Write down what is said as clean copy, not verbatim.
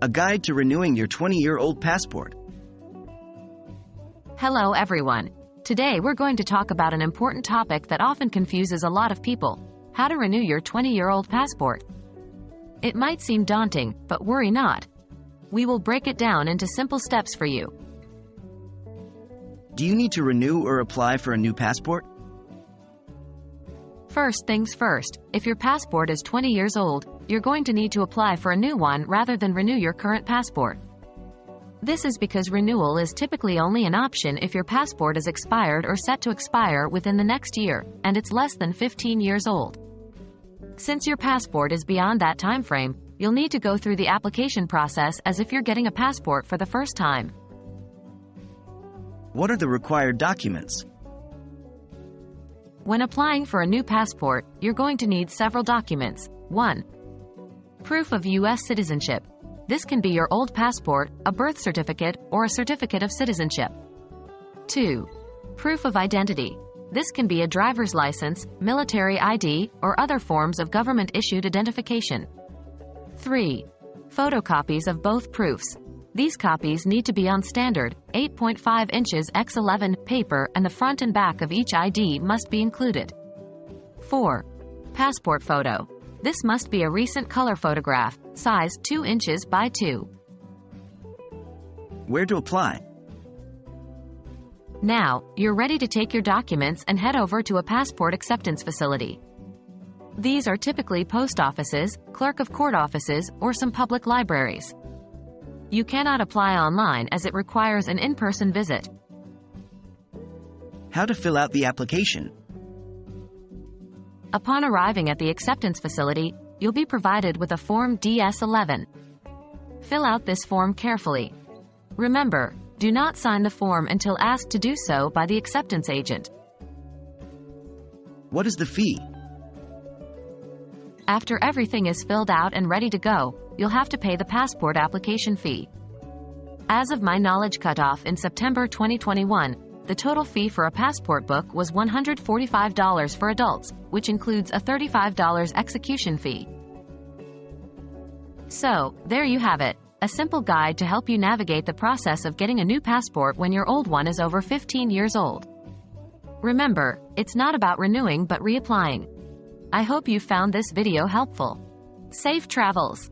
A guide to renewing your 20-year-old passport. Hello everyone. Today we're going to talk about an important topic that often confuses a lot of people: how to renew your 20-year-old passport. It might seem daunting, but worry not. We will break it down into simple steps for you. Do you need to renew or apply for a new passport? First things first, if your passport is 20 years old, you're going to need to apply for a new one rather than renew your current passport. This is because renewal is typically only an option if your passport is expired or set to expire within the next year, and it's less than 15 years old. Since your passport is beyond that time frame, you'll need to go through the application process as if you're getting a passport for the first time. What are the required documents? When applying for a new passport, you're going to need several documents. 1. Proof of U.S. citizenship. This can be your old passport, a birth certificate, or a certificate of citizenship. 2. Proof of identity. This can be a driver's license, military ID, or other forms of government-issued identification. 3. Photocopies of both proofs. These copies need to be on standard, 8.5 inches x 11 paper, and the front and back of each ID must be included. 4. Passport photo. This must be a recent color photograph, size 2 inches by 2. Where to apply? Now, you're ready to take your documents and head over to a passport acceptance facility. These are typically post offices, clerk of court offices, or some public libraries. You cannot apply online as it requires an in-person visit. How to fill out the application? Upon arriving at the acceptance facility, you'll be provided with a Form DS-11. Fill out this form carefully. Remember, do not sign the form until asked to do so by the acceptance agent. What is the fee? After everything is filled out and ready to go, you'll have to pay the passport application fee. As of my knowledge cutoff in September 2021, the total fee for a passport book was $145 for adults, which includes a $35 execution fee. So, there you have it, a simple guide to help you navigate the process of getting a new passport when your old one is over 15 years old. Remember, it's not about renewing but reapplying. I hope you found this video helpful. Safe travels!